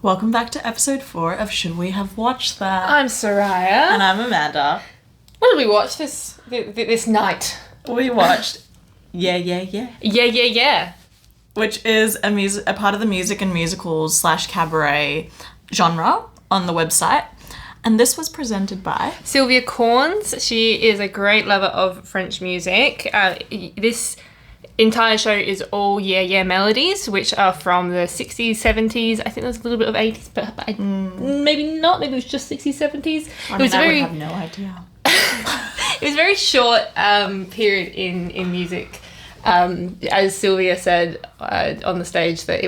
Welcome back to episode 4 of Should We Have Watched That? I'm Soraya. And I'm Amanda. What did we watch this night? We watched Yeah. Yeah. Which is a part of the music and musicals / cabaret genre on the website. And this was presented by Sylvia Cornes. She is a great lover of French music. This entire show is all yeah melodies, which are from the 60s, 70s. I think there's a little bit of 80s, but maybe not. Maybe it was just 60s, 70s. I would have no idea. It was a very short period in music. As Sylvia said on the stage, that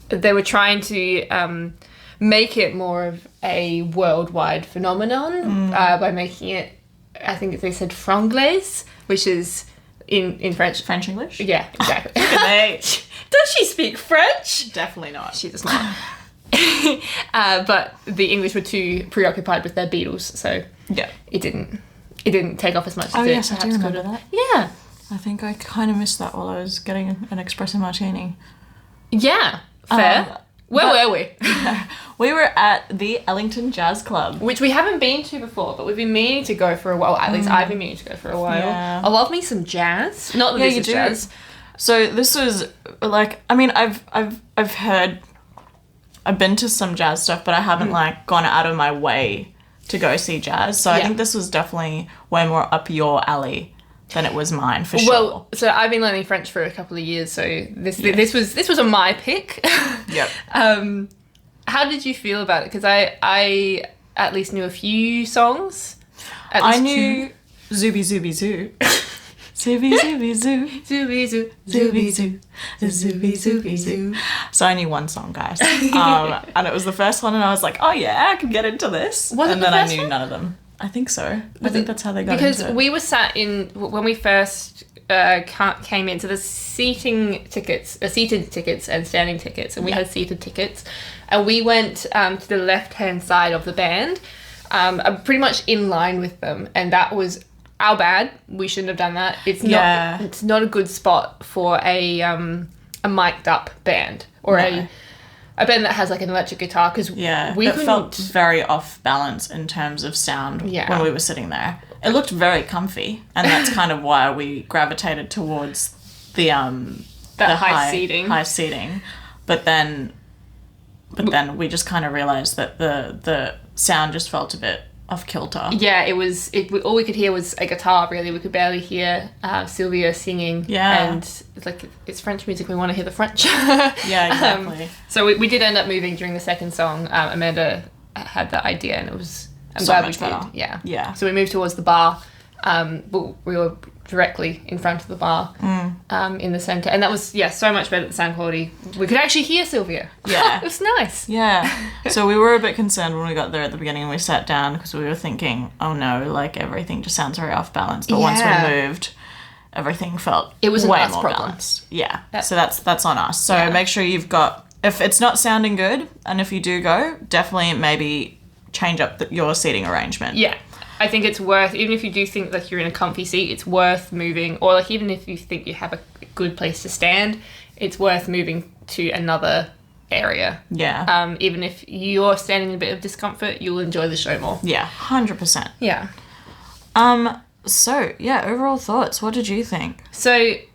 they were trying to make it more of a worldwide phenomenon by making it, I think they said franglais, which is in French. French English? Yeah, exactly. Does she speak French? Definitely not. She does not. But the English were too preoccupied with their Beatles, so yeah, it didn't take off as much as Oh it yes, I do remember that. Yeah. I think I kind of missed that while I was getting an espresso martini. Yeah, fair. Where were we? We were at the Ellington Jazz Club. Which we haven't been to before, but we've been meaning to go for a while. At least I've been meaning to go for a while. Yeah. I love me some jazz. Not that this is jazz. So this was like, I mean, I've been to some jazz stuff, but I haven't like gone out of my way to go see jazz. So I think this was definitely way more up your alley than it was mine, for sure. Well, so I've been learning French for a couple of years, so this was a my pick. Yep. How did you feel about it? Because I at least knew a few songs. I knew Zooby Zooby Zoo. Zooby Zooby Zoo. Zooby Zoo. Zooby Zoo. Zooby Zooby Zoo. So I knew one song, guys. And it was the first one, and I was like, oh yeah, I can get into this. And then I knew none of them. I think so. I think that's how they got into it. Because we were sat in, when we first came into the seated tickets and standing tickets, and we had seated tickets, and we went to the left-hand side of the band, pretty much in line with them, and that was our bad. We shouldn't have done that. It's not a good spot for a mic'd up band or a band that has like an electric guitar, because it felt very off balance in terms of sound when we were sitting there. It looked very comfy, and that's kind of why we gravitated towards the high seating. But then we just kind of realized that the sound just felt a bit off kilter. Yeah, all we could hear was a guitar, really. We could barely hear Sylvia singing. Yeah. And it's like, it's French music, we want to hear the French. Yeah, exactly. So we did end up moving during the second song. Amanda had the idea, and I'm so glad much we did. better. Yeah. So we moved towards the bar. We were directly in front of the bar in the centre. And that was, so much better than sound quality. We could actually hear Sylvia. Yeah. It was nice. Yeah. So we were a bit concerned when we got there at the beginning, and we sat down because we were thinking, oh no, like everything just sounds very off balance. But once we moved, everything felt way more balanced. Yeah. So that's on us. So make sure you've got, if it's not sounding good, and if you do go, definitely maybe change up your seating arrangement. Yeah. I think it's worth, even if you do think like you're in a comfy seat, it's worth moving, or like even if you think you have a good place to stand, it's worth moving to another area. Yeah. Even if you're standing in a bit of discomfort, you'll enjoy the show more. Yeah, 100%. Yeah. So overall thoughts. What did you think? So it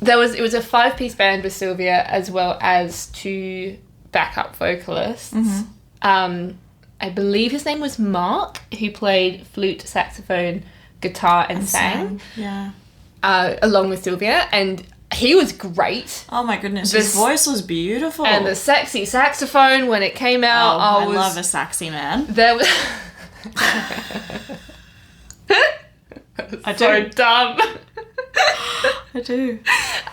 was a 5-piece band with Sylvia as well as 2 backup vocalists. I believe his name was Mark, who played flute, saxophone, guitar, and sang. Yeah. Along with Sylvia, and he was great. Oh my goodness, his voice was beautiful. And the sexy saxophone, when it came out, I love a sexy man. There was... So dumb. I do.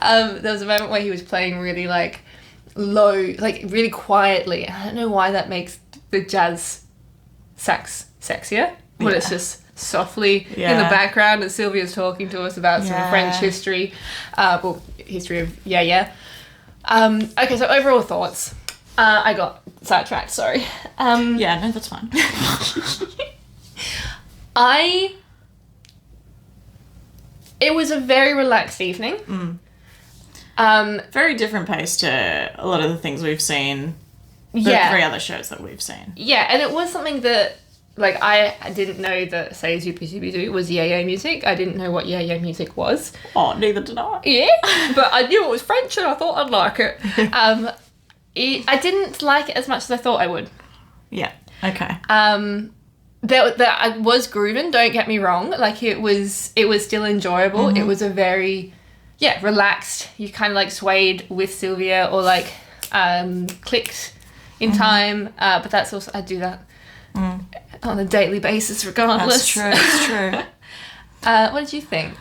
There was a moment where he was playing really like low, like really quietly. I don't know why that makes the jazz sax sexier, but it's just softly in the background, and Sylvia's talking to us about some French history, history of okay, so overall thoughts. I got sidetracked, sorry. No, that's fine. It was a very relaxed evening. Very different pace to a lot of the things we've seen. The 3 other shows that we've seen. Yeah, and it was something that, like, I didn't know that Say Zubi Zubi Doo was yeah music. I didn't know what yeah music was. Oh, neither did I. Yeah, but I knew it was French and I thought I'd like it. I didn't like it as much as I thought I would. Yeah, okay. That I was grooving, don't get me wrong. Like, it was still enjoyable. Mm-hmm. It was a very, relaxed. You kind of, like, swayed with Sylvia or, like, clicked in time. But that's also, I do that on a daily basis regardless. That's true. What did you think?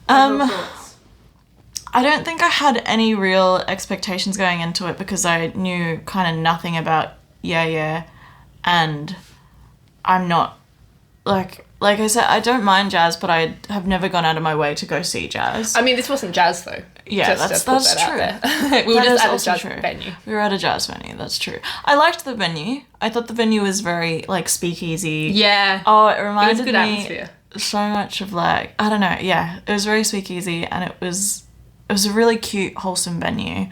I don't think I had any real expectations going into it because I knew kind of nothing about yeah, and I'm not, like I said, I don't mind jazz, but I have never gone out of my way to go see jazz. I mean, this wasn't jazz though. Yeah, that's true. We were just at a jazz venue. We were at a jazz venue, that's true. I liked the venue. I thought the venue was very, like, speakeasy. Yeah. Oh, it reminded me atmosphere. So much of, like, I don't know, yeah. It was very speakeasy and it was a really cute, wholesome venue.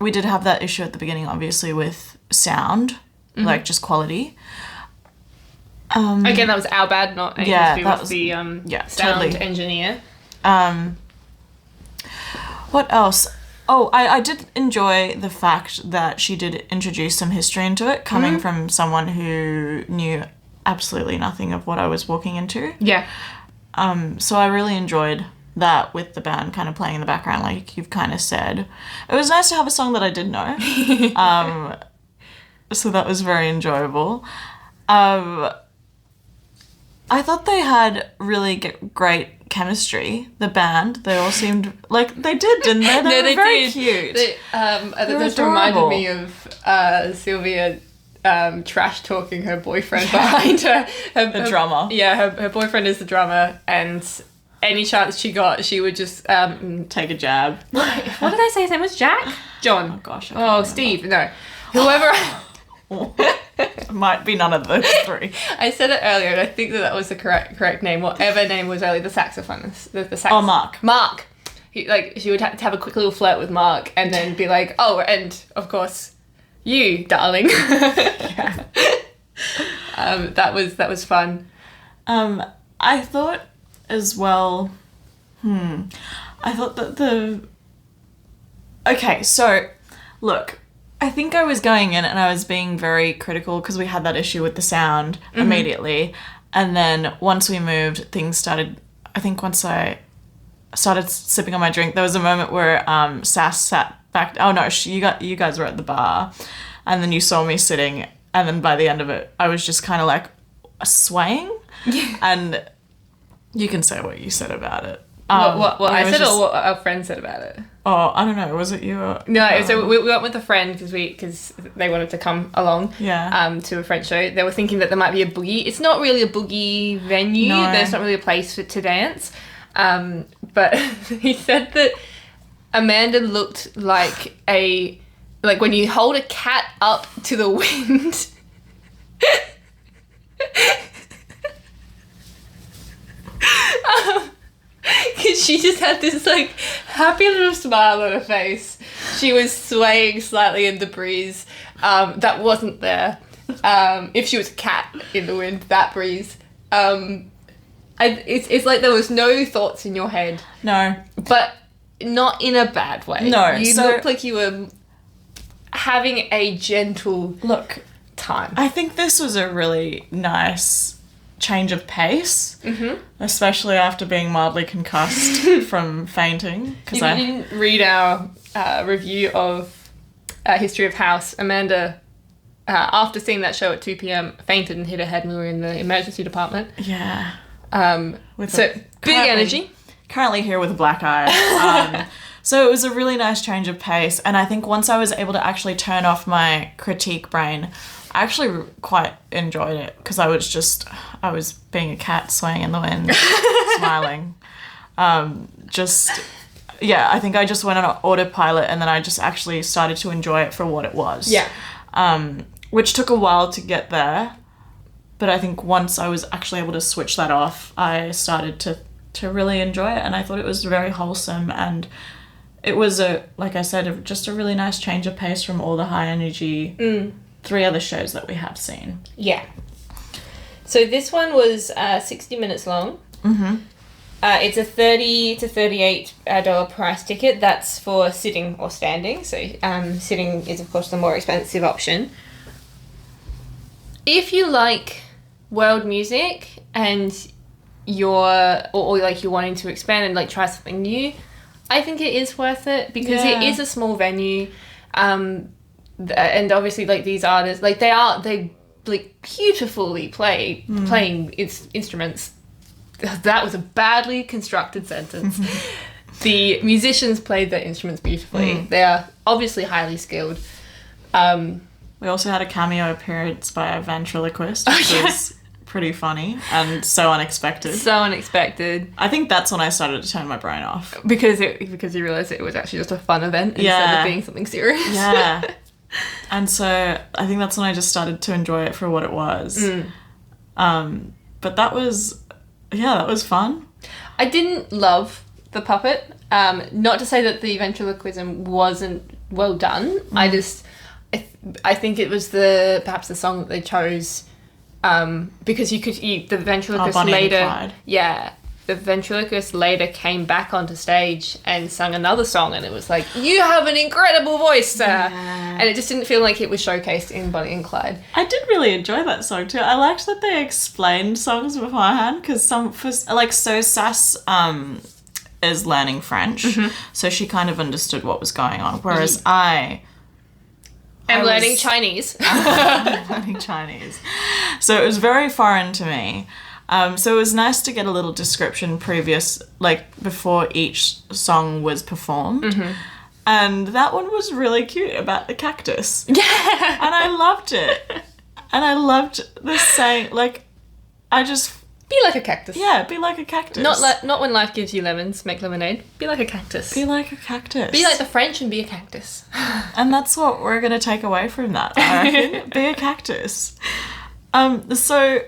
We did have that issue at the beginning, obviously, with sound, like, just quality. Again, that was our bad, not anything to do with the sound engineer. What else? Oh, I did enjoy the fact that she did introduce some history into it, coming from someone who knew absolutely nothing of what I was walking into. Yeah. So I really enjoyed that with the band kind of playing in the background, like you've kind of said. It was nice to have a song that I did know. So that was very enjoyable. I thought they had really great chemistry, the band. They all seemed like they did, didn't they? They were very cute. This reminded me of Sylvia trash talking her boyfriend behind her. The drummer. Yeah, her boyfriend is the drummer, and any chance she got, she would just take a jab. What did I say his name was? Jack? John. Oh gosh. Steve. No. Whoever. Might be none of those 3. I said it earlier, and I think that was the correct name. Whatever name was earlier, the saxophonist. Oh, Mark. Mark. She would have a quick little flirt with Mark, and then be like, "Oh, and of course, you, darling." Yeah. That was fun. I thought as well. I thought that Okay, so look. I think I was going in and I was being very critical because we had that issue with the sound immediately. And then once we moved, things started... I think once I started sipping on my drink, there was a moment where Sass sat back... Oh, no, you guys were at the bar. And then you saw me sitting. And then by the end of it, I was just kind of like swaying. Yeah. And you can say what you said about it. What I said or what our friend said about it? Oh, I don't know. Was it you? Or, no, so we went with a friend because they wanted to come along. Yeah. To a French show. They were thinking that there might be a boogie. It's not really a boogie venue. No. There's not really a place to dance. But he said that Amanda looked like when you hold a cat up to the wind. Because she just had this, like, happy little smile on her face. She was swaying slightly in the breeze. That wasn't there. If she was a cat in the wind, that breeze. It's like there was no thoughts in your head. No. But not in a bad way. No. You looked like you were having a gentle time. I think this was a really nice change of pace, especially after being mildly concussed from fainting. You didn't read our review of History of House. Amanda, after seeing that show at 2 p.m, fainted and hit her head when we were in the emergency department. Yeah. Big energy. Currently here with a black eye. So it was a really nice change of pace, and I think once I was able to actually turn off my critique brain, I actually quite enjoyed it because I was being a cat swaying in the wind, smiling. I think I just went on an autopilot and then I just actually started to enjoy it for what it was. Yeah. Which took a while to get there, but I think once I was actually able to switch that off, I started to really enjoy it, and I thought it was very wholesome, and it was like I said, just a really nice change of pace from all the high energy 3 other shows that we have seen. Yeah. So this one was 60 minutes long. Mm-hmm. It's a $30 to $38 price ticket. That's for sitting or standing. So sitting is, of course, the more expensive option. If you like world music and you're wanting to expand and like try something new, I think it is worth it because it is a small venue, and obviously like these artists, like they like beautifully playing instruments. That was a badly constructed sentence. The musicians played their instruments beautifully. They are obviously highly skilled. We also had a cameo appearance by a ventriloquist, which was pretty funny and so unexpected. I think that's when I started to turn my brain off. Because you realised it was actually just a fun event instead of being something serious. Yeah. And so I think that's when I just started to enjoy it for what it was. But that was fun. I didn't love the puppet. Not to say that the ventriloquism wasn't well done. I think it was perhaps the song that they chose, because the ventriloquist later, the ventriloquist later came back onto stage and sung another song, and it was like, you have an incredible voice, sir. And it just didn't feel like it was showcased in Bonnie and Clyde. I did really enjoy that song too. I liked that they explained songs beforehand, because Sass is learning French, so she kind of understood what was going on, whereas I'm learning Chinese. I'm learning Chinese. So it was very foreign to me. So it was nice to get a little description before each song was performed. And that one was really cute about the cactus. Yeah. And I loved it. And I loved the saying, be like a cactus. Yeah, be like a cactus. Not when life gives you lemons, make lemonade. Be like a cactus. Be like a cactus. Be like the French and be a cactus. And that's what we're going to take away from that, I reckon. Be a cactus. So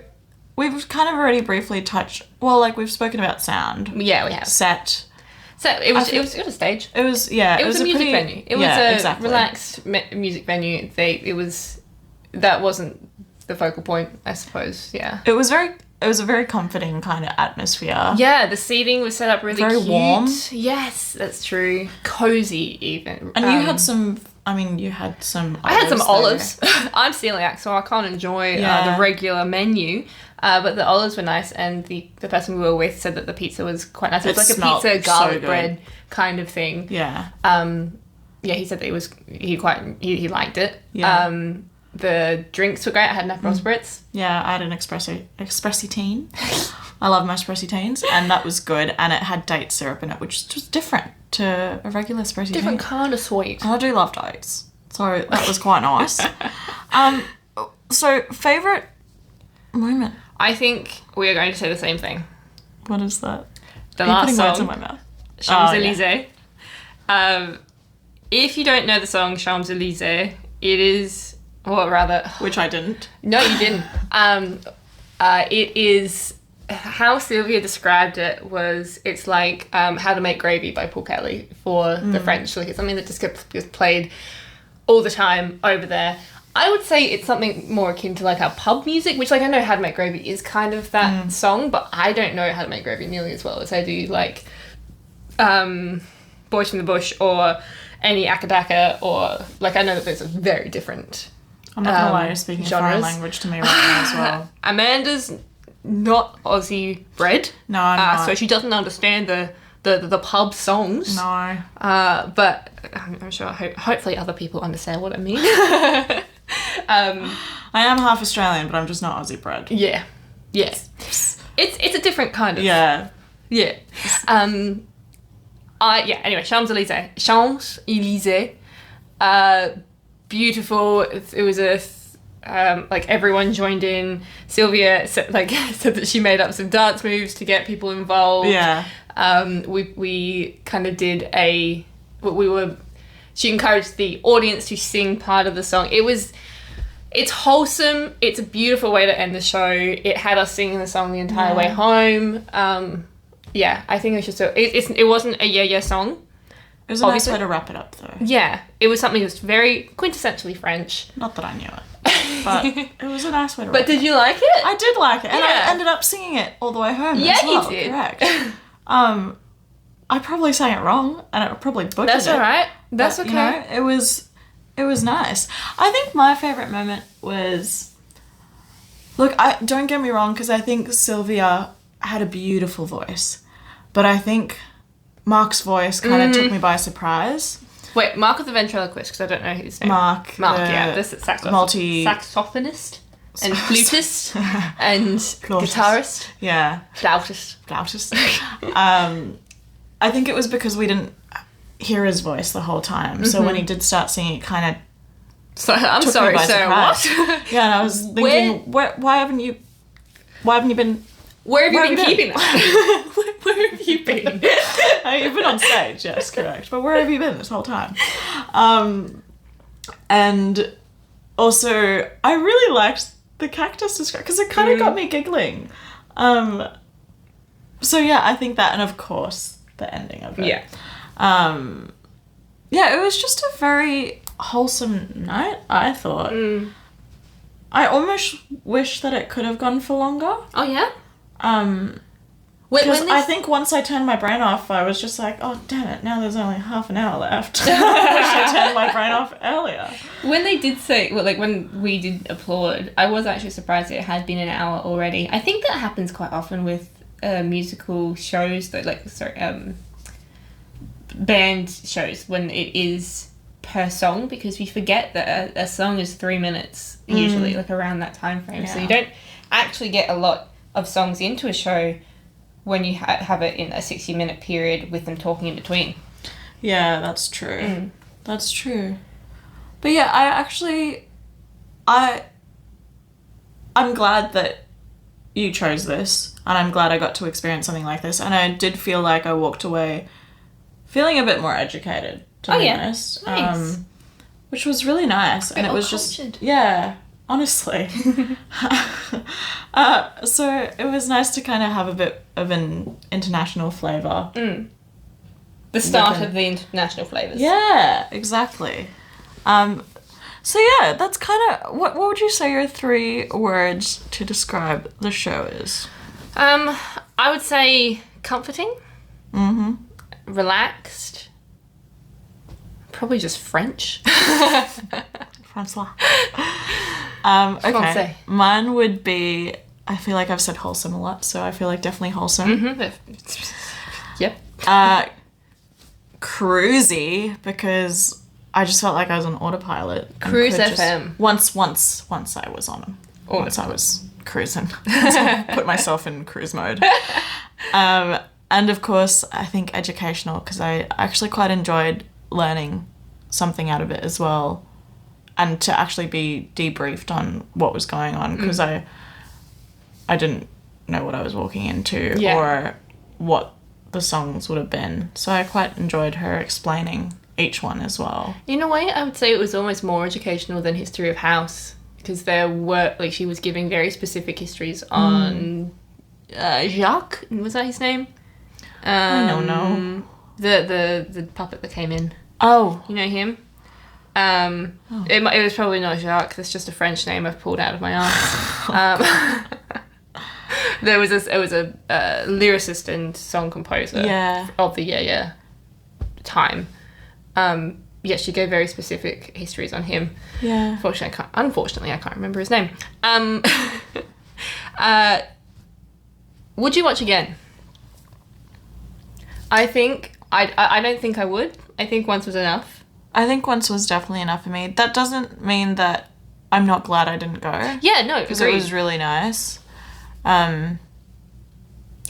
we've kind of already briefly touched, we've spoken about sound. Yeah, we have. Set. So it was a stage. It was, It was a music venue. It was a relaxed music venue. That wasn't the focal point, I suppose. Yeah. It was a very comforting kind of atmosphere. Yeah, the seating was set up really very cute. Warm. Yes, that's true. Cozy, even. And you had some. You had some. I had some olives. I'm celiac, so I can't enjoy the regular menu. But the olives were nice, and the person we were with said that the pizza was quite nice. It was like a pizza garlic bread kind of thing. Yeah. He said that he liked it. Yeah. The drinks were great. I had an Aperol Spritz. Yeah, I had an espresso-tine. I love my espresso-tines, and that was good. And it had date syrup in it, which is just different to a regular espresso-tine. Different kind of sweet. And I do love dates, so that was quite nice. So, favourite moment? I think we are going to say the same thing. What is that? The last song. Words in my mouth. Champs-Élysées. If you don't know the song Champs-Élysées, it is... Or rather... Which I didn't. No, you didn't. It is... How Sylvia described it was... It's like How to Make Gravy by Paul Kelly for the French. Like, it's something that just gets played all the time over there. I would say it's something more akin to like our pub music, which I know How to Make Gravy is kind of that song, but I don't know How to Make Gravy nearly as well as I do like Boys from the Bush or any Akadaka, or like I know that there's a very different I'm not gonna lie, you're speaking a foreign language to me right now as well. Amanda's not Aussie bred. No, I'm not. So she doesn't understand the pub songs. No. But I'm sure, hopefully other people understand what I mean. I am half Australian, but I'm just not Aussie bred. Yeah. Yes. It's a different kind of... Yeah. Yeah. Anyway, Champs-Élysées. Champs-Élysées. Beautiful. It was everyone joined in. Sylvia said that she made up some dance moves to get people involved. Yeah. We kind of did she encouraged the audience to sing part of the song. It's wholesome. It's a beautiful way to end the show. It had us singing the song the entire way home. I think it was just it wasn't a yeah song. It was a nice way to wrap it up, though. Yeah. It was something that was very quintessentially French. Not that I knew it. But it was a nice way to wrap it up. But did you like it? I did like it. And I ended up singing it all the way home as well. You did. Correct. I probably sang it wrong, and I probably butchered it. That's all right. That's okay. You know, it was nice. I think my favourite moment was... Look, don't get me wrong, because I think Sylvia had a beautiful voice. But I think Mark's voice kind of took me by surprise. Wait, Mark of the ventriloquist, because I don't know his name. Mark, this is saxophonist and flutist and guitarist. Yeah. Flautist. I think it was because we didn't hear his voice the whole time. So when he did start singing, it kind of I'm sorry, sir, what? Yeah, and I was thinking, why haven't you been... Where have you been keeping that? Where have you been? You've been on stage, yes, correct. But where have you been this whole time? And also, I really liked the cactus description, because it kind of got me giggling. So yeah, I think that, and of course, the ending of it. Yeah. Yeah, it was just a very wholesome night, I thought. I almost wish that it could have gone for longer. Oh, yeah? Because I think once I turned my brain off, I was just like, oh, damn it, now there's only half an hour left. I wish I turned my brain off earlier. When they did say, when we did applaud, I was actually surprised it had been an hour already. I think that happens quite often with musical shows, band shows, when it is per song, because we forget that a song is 3 minutes, usually, around that time frame. Yeah. So you don't actually get a lot of songs into a show when you have it in a 60-minute period with them talking in between. Yeah, that's true. That's true. But yeah, I'm glad that you chose this, and I'm glad I got to experience something like this, and I did feel like I walked away feeling a bit more educated, to be honest. Nice. Which was really nice. And it was cultured. Just... Yeah, honestly. So it was nice to kind of have a bit of an international flavour. The start of the international flavours. Yeah, exactly. So yeah, that's kind of... What would you say your 3 words to describe the show is? I would say comforting. Relaxed. Probably just French. Francois. Okay. Francais. Mine would be... I feel like I've said wholesome a lot, so I feel like definitely wholesome. Yep. Cruisy, because I just felt like I was on autopilot. Cruise FM. Once I was on them. Once I was cruising. Put myself in cruise mode. And of course, I think educational, because I actually quite enjoyed learning something out of it as well, and to actually be debriefed on what was going on, because I didn't know what I was walking into or what the songs would have been. So I quite enjoyed her explaining each one as well. In a way, I would say it was almost more educational than History of House, because there were, she was giving very specific histories on Jacques, was that his name? I don't know. The puppet that came in. Oh. You know him? It was probably not Jacques. That's just a French name I've pulled out of my arse. It was a lyricist and song composer of the time. She gave very specific histories on him. Yeah. Unfortunately, I can't remember his name. Would you watch again? I don't think I would. I think once was enough. I think once was definitely enough for me. That doesn't mean that I'm not glad I didn't go. Yeah, no, because it was really nice. I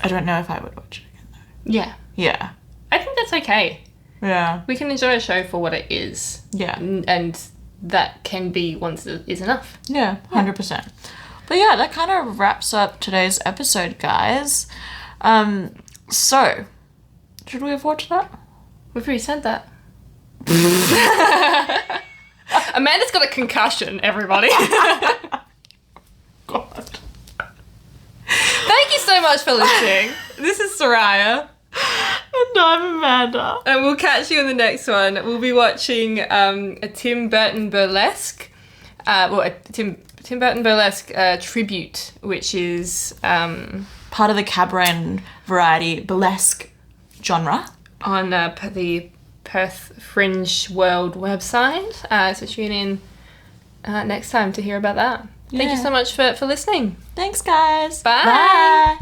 don't know if I would watch it again though. Yeah. Yeah. I think that's okay. Yeah. We can enjoy a show for what it is. Yeah. And that can be once is enough. Yeah, 100%. But yeah, that kind of wraps up today's episode, guys. So, should we have watched that? We've already said that. Amanda's got a concussion, everybody. God. Thank you so much for listening. This is Soraya. And And I'm Amanda. And we'll catch you on the next one. We'll be watching a Tim Burton burlesque, a Tim Burton burlesque tribute, which is part of the cabaret and variety burlesque genre on the Perth Fringe World website. So tune in next time to hear about that. Thank you so much for listening. Thanks, guys. Bye.